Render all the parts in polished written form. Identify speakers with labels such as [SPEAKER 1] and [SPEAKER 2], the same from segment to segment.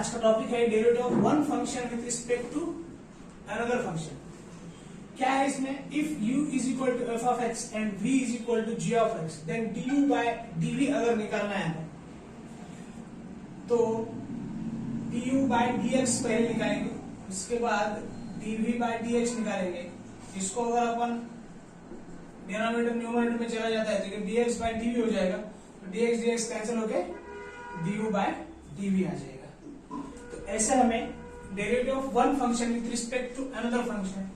[SPEAKER 1] आज का टॉपिक है derivative of one function with respect to another function. क्या है इसमें, if u is equal to f of x and v is equal to g of x then du by dv अगर निकालना है तो du बाय dx पहले निकालेंगे, उसके बाद dv बाय dx निकालेंगे। इसको अगर अपन डिनोमिनेटर न्यूमरेटर में चला जाता है तो dx बाय dv हो जाएगा, तो dx dx कैंसिल होके du बाय dv आ जाएगा। तो ऐसे हमें derivative of one function with respect to another function.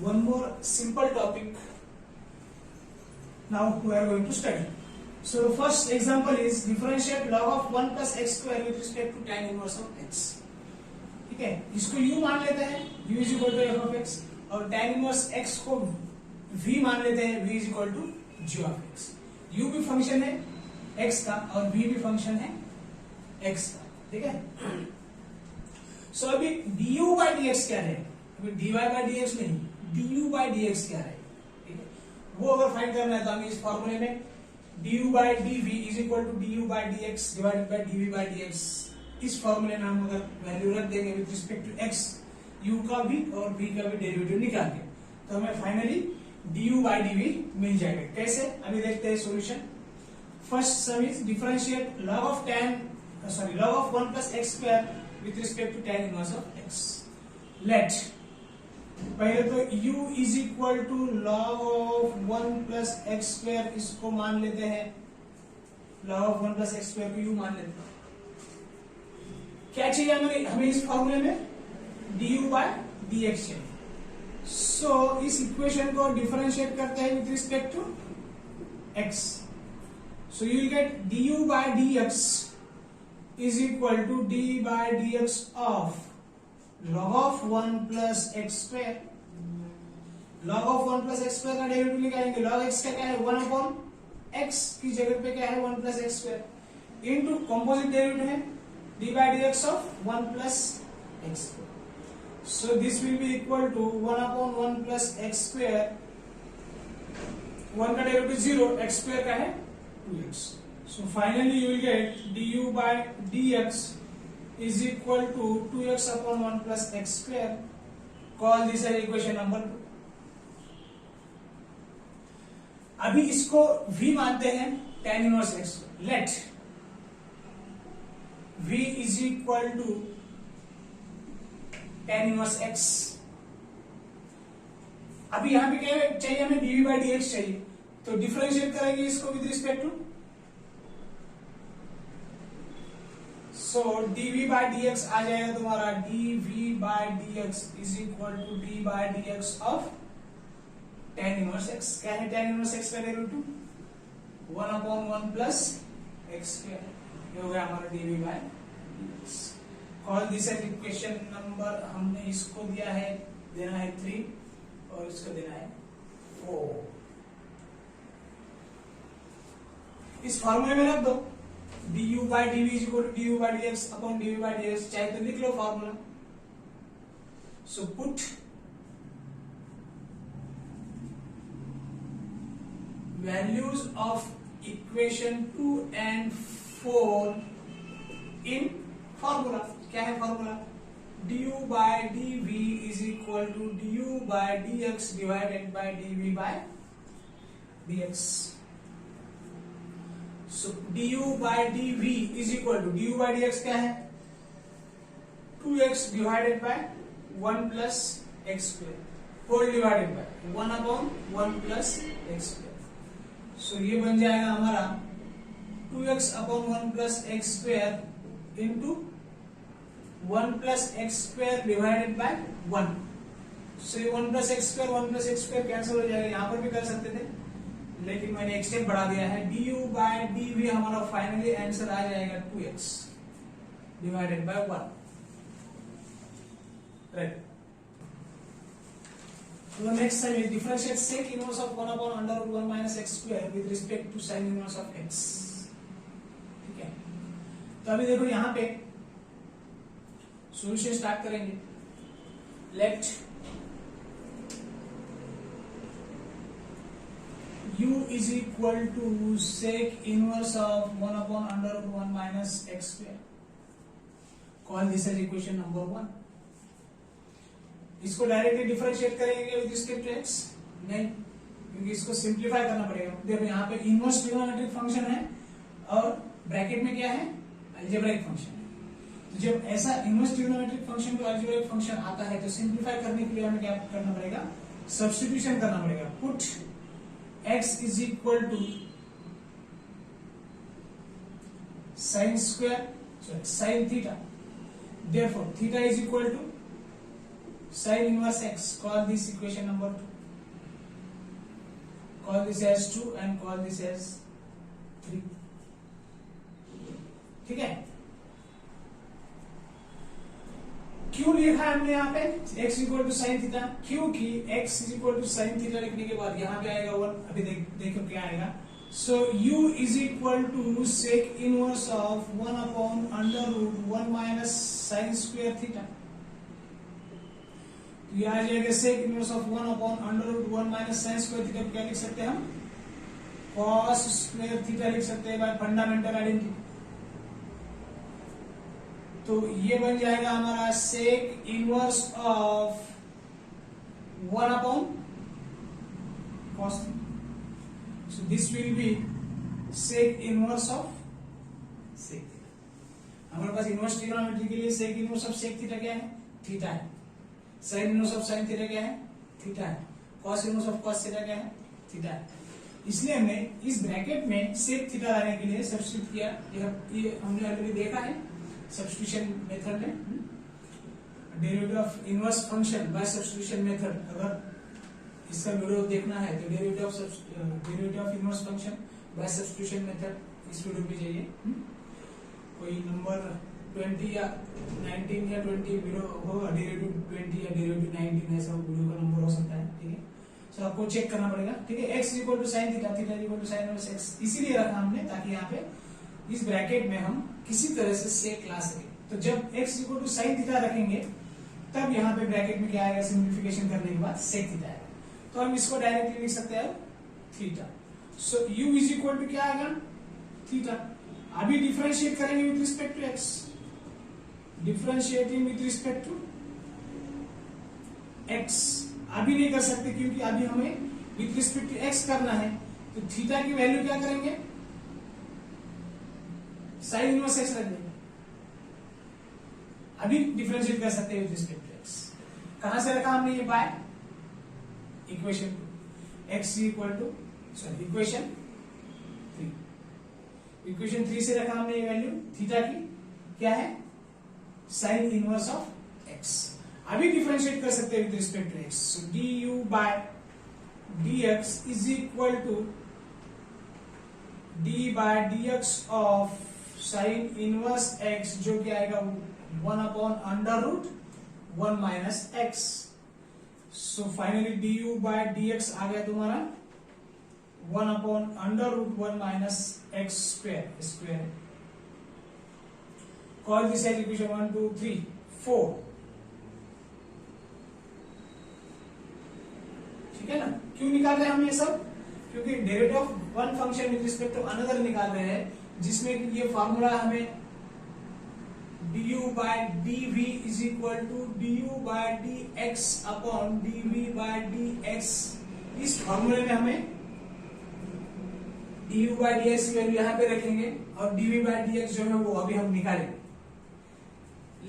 [SPEAKER 1] One more simple topic now we are going to study. So the first example is differentiate log of 1 plus x square with respect to tan inverse of x. ठीक है, इसको u मान लेते हैं, u is equal to f of x, और tan inverse x को v मान लेते हैं, v is equal to g of x. u भी फंक्शन है x का और v भी फंक्शन है x का, ठीक है। So अभी du by dx क्या है, अभी dy by dx नहीं, du by dx क्या है, ठीक है। वो अगर फाइंड करना है तो हमें इस फॉर्मूले में du by dv is equal to du by dx divided by dv by dx, इस फॉर्मूले में हम अगर वैल्यू रख देंगे with respect to x, u का भी और v का भी डेरिवेटिव निकाल के, तो हमें फाइनली du by dv मिल जाएगा। कैसे, अभी देखते हैं solution. First some is differentiate log of 1 plus x square with respect to tan inverse of x. Let पहले तो u is equal to log of 1 plus x square, इसको मान लेते हैं, log of 1 plus x square को u मान लेते हैं। क्या चाहिए हमें इस फॉर्मूले में du by dx चाहिए। सो इस इक्वेशन को डिफरेंशिएट करते हैं with respect to x, so you will get du by dx is equal to d by dx of log of 1 plus x square। log of 1 plus x square का derivative निकालेंगे, log x का क्या है 1 upon x की जगह पे क्या है 1 plus x square into composite derivative है d by dx of 1 plus x square। so this will be equal to 1 upon 1 plus x square, 1 का डेरिवेटिव 0, x square का है 2x। so finally you will get du by dx is equal to 2x upon 1 plus x square. Call this as equation number 2. अभी इसको v मानते हैं tan inverse x। Let v is equal to tan inverse x। अभी यहां पे क्या चाहिए हमें, dv by dx चाहिए, तो डिफरेंशिएट करेंगे इसको विद रिस्पेक्ट टू, सो dv by dx आ जाएगा तुम्हारा dv by dx is equal to d by dx of tan inverse x। क्या है tan inverse x का derivative 1 upon 1 plus x square, ये हो गया हमारा dv by dx। Call this as equation number, हमने इसको दिया है, देना है 3 और इसको देना है 4। इस फॉर्मूले में रख दो du by dv is equal to du by dx upon dv by dx, चाहे तो लिख लो formula. So put values of equation 2 and 4 in formula. क्या है formula, du by dv is equal to du by dx divided by dv by dx। So du by dv is equal to du by dx क्या है 2x divided by 1 plus x square whole divided by 1 upon 1 plus x square। so ये बन जाएगा हमारा 2x upon 1 plus x square into 1 plus x square divided by 1। so ये 1 plus x square cancel हो जाएगा, यहाँ पर भी कर सकते थे लेकिन मैंने एक स्टेप बढ़ा दिया है। du by dv हमारा फाइनली आंसर आ जाएगा 2x डिवाइडेड बाय 1, राइट। तो next sum is differentiate sec inverse of 1 upon under root 1 minus x square with respect to sin inverse of x। ठीक है, तो अभी देखो यहाँ पे सॉल्यूशन स्टार्ट करेंगे। Let u is equal to sec inverse of 1 upon under root 1 minus x square। Call this as equation number 1। इसको directly differentiate करेंगे विद रिस्पेक्ट टू एक्स? नहीं, क्योंकि इसको सिंप्लीफाई करना पड़ेगा। देखो यहाँ पे इनवर्स ट्रिग्नोमेट्रिक फंक्शन है और ब्रैकेट में क्या है, अलजेब्राइक फंक्शन है। तो जब ऐसा इनवर्स ट्रिग्नोमेट्रिक फंक्शन को अलजेब्राइक फंक्शन आता है तो सिंप्लीफाई करने के लिए हमें क्या करना पड़ेगा, सब्स्टिट्यूशन करना पड़ेगा। Put x is equal to sine square sine theta, therefore theta is equal to sine inverse x। Call this equation number 2, call this as 2 and call this as 3। ठीक है, क्यों लिखा है हमने यहाँ पे x equal to sine theta? क्योंकि x equal to sine theta लिखने के बाद यहाँ पे आएगा 1। अभी देखो क्या आएगा। So u is equal to sec inverse of 1 upon under root 1 minus sine square theta. तो यह आ जाएगा sec inverse of 1 upon under root 1 minus sine square theta. क्या लिख सकते हैं हम, कॉस स्क्वायर थीटा लिख सकते हैं बाय फंडामेंटल आइडेंटिटी। तो ये बन जाएगा हमारा sec inverse of 1 upon cos. So this will be sec inverse of sec theta. हमारे पास इनवर्स ट्रिग्नोमेट्री के लिए sec inverse of sec theta क्या है, थीटा है। Sine inverse of sine theta क्या है, थीटा है। Cos inverse of cos theta क्या है, थीटा है। इसलिए हमने इस ब्रैकेट में सेक थीटा लाने के लिए सब्स्टिट्यूट किया। ये हमने ऑलरेडी देखा है सब्स्टिट्यूशन मेथड में, derivative of inverse function by substitution method. अगर इसका वीडियो देखना है तो derivative of inverse function by substitution method इस वीडियो पे जाइए। कोई नंबर 20 या 19 या 20 वीडियो होगा, डेरिवेटिव 20 या डेरिवेटिव 19 ऐसा वीडियो का नंबर हो सकता है। ठीक है, सो आपको चेक करना पड़ेगा। ठीक है, x equal to sine theta, theta equal to sine inverse x इसीलिए रखा हमने ताकि यहाँ पे इस ब्रैकेट में हम किसी तरह से सेक ला सके। तो जब x equal to sine theta रखेंगे तब यहाँ पे ब्रैकेट में क्या आएगा, सिंप्लीफिकेशन करने के बाद सेक थीटा आएगा। तो हम इसको डायरेक्टली लिख सकते हैं theta. So u is equal to क्या आएगा, थीटा। अभी डिफरेंशिएट करेंगे with respect to x, differentiating with respect to x अभी नहीं कर सकते क्योंकि अभी हमें विद रिस्पेक्ट टू x करना है। तो थीटा की वैल्यू क्या करेंगे, साइन इनवर्स x रख देंगे। अभी डिफरेंशिएट कर सकते हैं विद रिस्पेक्ट टू x। कहां से रखा हमने ये, by equation 2 x equal to equation 3। Equation 3 से रखा हमने ये वैल्यू थीटा की क्या है, साइन इनवर्स ऑफ x। अभी डिफरेंशिएट कर सकते हैं with respect to x। So du by dx is equal to d by dx of sine inverse x, जो कि आएगा 1 upon under root 1 minus x। So finally du by dx आ गया तुम्हारा 1 upon under root 1 minus x square. Call this as equation 1, 2, 3, 4। ठीक है ना, क्यों निकाल रहे हैं हम ये सब, क्योंकि derivative of one function with respect to another निकाल रहे हैं, जिसमें ये फॉर्मूला हमें du by dv is equal to du by dx upon dv by dx। इस फॉर्मूले में हमें du बाय dx की वैल्यू यहाँ पे रखेंगे और dv बाय dx जो है वो अभी हम निकालेंगे।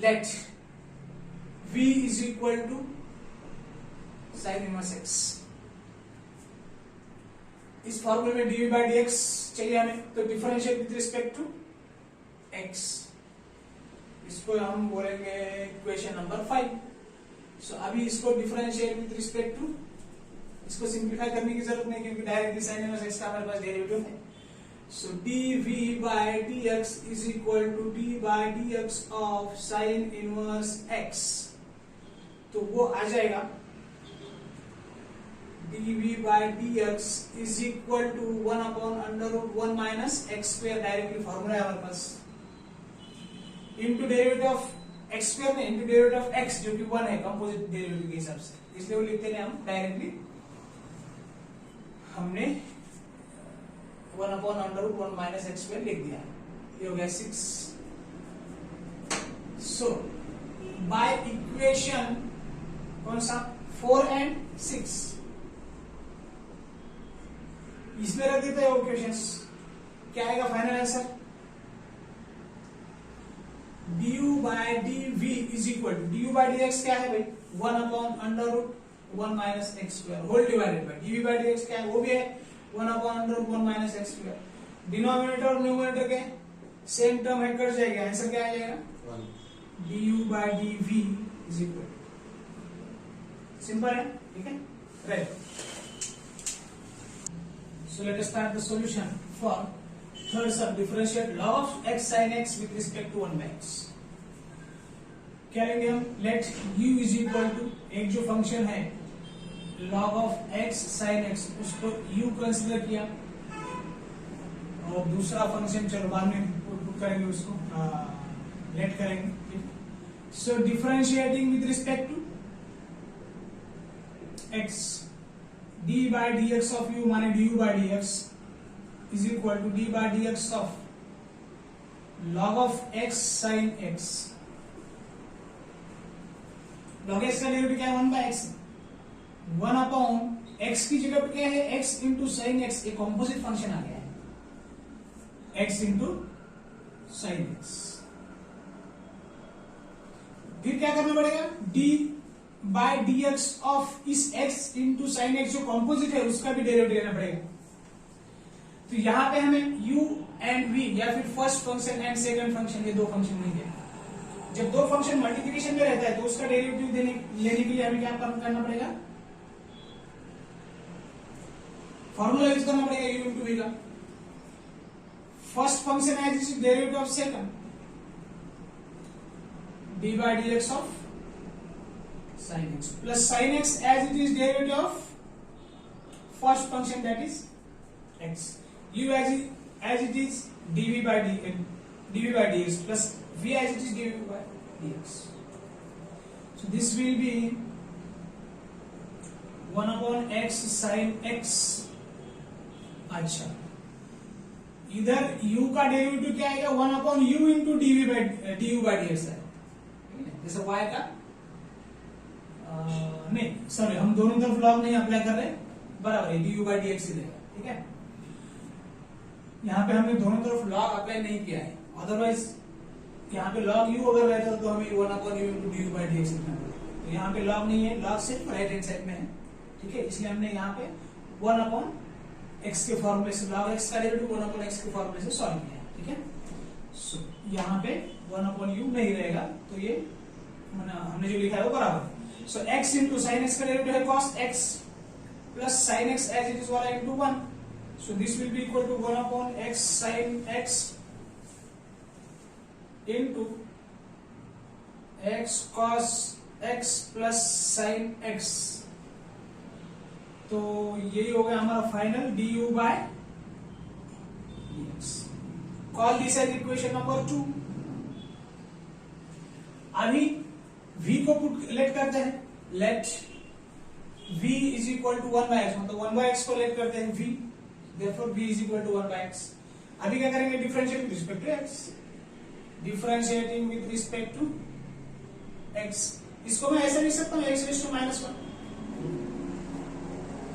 [SPEAKER 1] Let v is equal to sine inverse x। इस फॉर्मूले में dv बाय dx चाहिए हमें, तो differentiate with respect to x। इसको हम बोलेंगे इक्वेशन नंबर 5। सो अभी इसको डिफरेंशिएट विद रिस्पेक्ट टू, इसको सिंप्लीफाई करने की जरूरत नहीं क्योंकि डायरेक्टली साइन इनवर्स x का हमारे पास डेरिवेटिव है। सो dv by dx is equal to d by dx of sin inverse x। तो वो आ जाएगा dv by dx is equal to 1 upon under root 1 minus x square, directly formula है हमारे पास, into derivative of x square में into derivative of x जो कि 1 है कंपोजिट डेरिवेटिव के हिसाब से, इसलिए वो लिखते हैं हम डायरेक्टली। हमने 1 upon under root 1 minus x square लिख दिया, ये हो गया 6। सो बाय इक्वेशन कौन सा 4 and 6 इसमें रख देते हैं इक्वेशंस, क्या आएगा final answer? du by dv is equal to du by dx क्या है भाई 1 upon under root 1 minus x square whole divided by dv by dx क्या है वो भी है 1 upon under root 1 minus x square. Denominator और न्यूमरेटर के सेम टर्म है कट जाएगा, आंसर क्या आ जाएगा 1 du by dv is equal simple है, ठीक है right. So let us start the solution for third sum differentiate log of x sin x with respect to 1 by x। क्या लेंगे हम let u is equal to एक जो function है log of x sin x उसको u consider किया और दूसरा फंक्शन चलो बाद में पुट करेंगे उसको let करेंगे। So differentiating with respect to x d by dx of u माने du by dx is equal to d by dx of log of x sin x। log x का derivative क्या है 1 by x 1 upon x की जगह पे क्या है x into sin x, एक कॉम्पोजिट फंक्शन आ गया है x इंटू sin x। फिर क्या करना पड़ेगा d बाय dx ऑफ इस x इंटू साइन एक्स जो कॉम्पोजिट है उसका भी डेरिवेटिव लेना पड़ेगा। तो यहां पे हमें u एंड v या फिर first function and second function ये दो फंक्शन मिलेंगे। जब दो फंक्शन मल्टीप्लिकेशन में रहता है तो उसका डेरिवेटिव लेने के लिए हमें क्या करना पड़ेगा फॉर्मूला यूज करना पड़ेगा u इंटू v का। फर्स्ट फंक्शन है जिस derivative of second d by dx of sin x plus sin x as it is derivative of first function that is x, u as it is dv by dx plus v as it is dv by dx। So this will be 1 upon x sin x। अच्छा इधर u का derivative क्या आएगा 1 upon u into du by dx है, जैसे y का नहीं sorry हम दोनों तरफ लॉग नहीं अप्लाई कर रहे बराबर है du by dx ही रहेगा, ठीक है। यहाँ पे हमने दोनों तरफ लॉग अप्लाई नहीं किया है, अदरवाइज यहाँ पे लॉग u अगर रहता तो हमें 1 upon u into du by dx लिखना पड़ेगा। तो यहाँ पे लॉग नहीं है, लॉग सिर्फ राइट हैंड साइड में है, ठीक है। इसलिए हमने यहाँ पे 1 upon x के फॉर्मूले से लॉग x का डेरिवेटिव 1 upon x के फॉर्मूले से सॉल्व किया, ठीक है। सो यहाँ पे 1 upon u नहीं रहेगा, तो ये हमने जो लिखा है वो बराबर। So x into sin x का डेरिवेटिव है cos x plus sin x as it is 1 into 1। So this will be equal to 1 upon x sin x into x cos x plus sin x। तो यही हो गया हमारा final du by dx। Call this as equation number 2। अभी v को put let करते हैं, let v is equal to 1 by x, मतलब 1 by x को लेट करते हैं v, therefore v is equal to 1 by x। अभी क्या करेंगे differentiate with respect to x, differentiating with respect to x। इसको मैं ऐसे लिख सकता हूँ x रेज़ टू -1,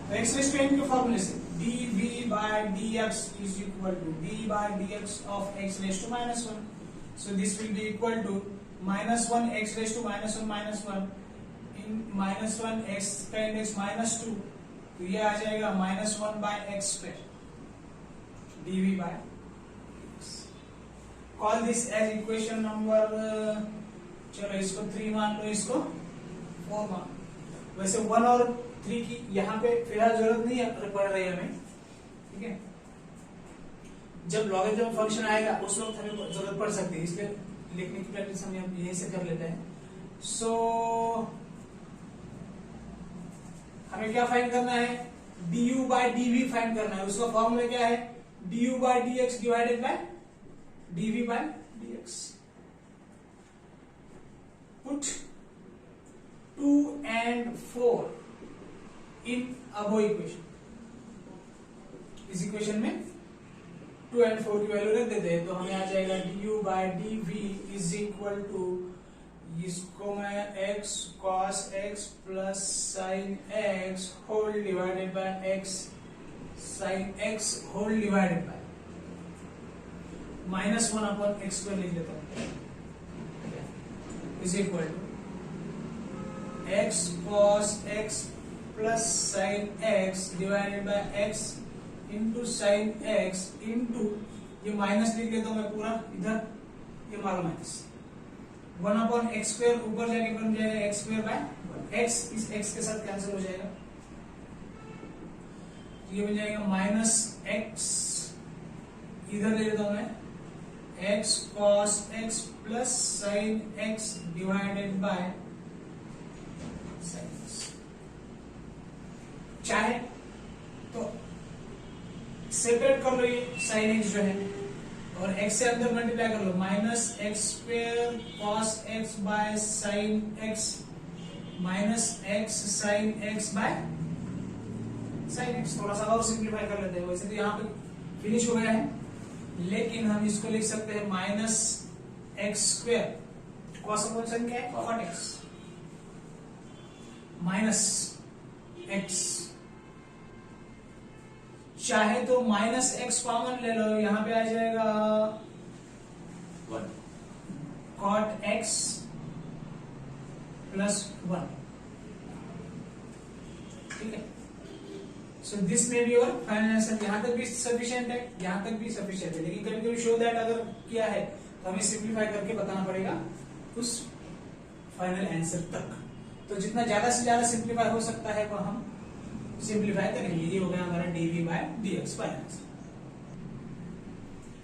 [SPEAKER 1] तो x रेज़ टू n के फॉर्मूले से dv by dx is equal to d by dx of x raised to -1। So this will be equal to -1 x raised to -1 in -1 x का index -2, तो ये आ जाएगा -1 by x square dv by x। Call this as equation number चलो इसको 3 मान लो, इसको 4 मान। वैसे 1 और 3 की यहाँ पे फिलहाल जरूरत नहीं है, पड़ रही है हमें, ठीक है। जब लॉगरिथम फंक्शन आएगा उस वक्त हमें जरूरत पड़ सकती है, इसलिए लिखने की प्रैक्टिस हम यहीं से कर लेते हैं। सो हमें क्या फाइंड करना है du by dv फाइंड करना है। उसका फॉर्मूला क्या है du by dx divided by dv by dx। Put 2 and 4 in above equation, इस इक्वेशन में 2 and 4 की वैल्यू रख देते हैं, तो हमें आ जाएगा du by dv is equal to इसको मैं x cos x plus sine x whole divided by x sine x whole divided by -1 upon x square लिख लेता हूं is equal to x cos x plus sine x divided by x into sine x into ये minus लिख लेता हूं मैं पूरा इधर, ये मारो माइनस 1 अपॉन एक्स स्क्वायर ऊपर जाके बन जाएगा एक्स स्क्वायर बाय एक्स, इस एक्स के साथ कैंसिल हो जाएगा, तो ये बन जाएगा माइनस एक्स, इधर ले लेता हूं मैं x cos x plus sine x divided by sine x. चाहे तो सेपरेट कर लो ये साइन एक्स जो है और x से अंदर मल्टीप्लाई कर लो, minus x square cos x by sine x minus x sine x by sine x. थोड़ा सा और सिंप्लीफाई कर लेते हैं, वैसे तो यहाँ पे फिनिश हो गया है, लेकिन हम इसको लिख सकते हैं minus x square cos upon sine क्या है कॉट एक्स माइनस एक्स, चाहे तो माइनस एक्स कॉमन ले लो, यहां पे आ जाएगा कॉट एक्स प्लस 1, ठीक है। सो दिस में भी और फाइनल आंसर यहां तक भी सफिशिएंट है, यहां तक भी सफिशिएंट है, लेकिन कभी कभी शो दैट अगर किया है तो हमें सिंप्लीफाई करके बताना पड़ेगा उस फाइनल आंसर तक। तो जितना ज्यादा से ज्यादा सिंप्लीफाई हो सकता है वो हम सिंप्लीफाई करेंगे। ये हो गया हमारा dv बाय dx फाइनल।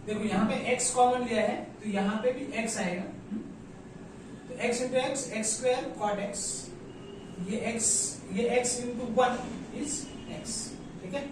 [SPEAKER 1] देखो यहाँ पे x कॉमन लिया है तो यहाँ पे भी x आएगा, तो x into x square cot x, ये x इंटू 1 इज x, ठीक है।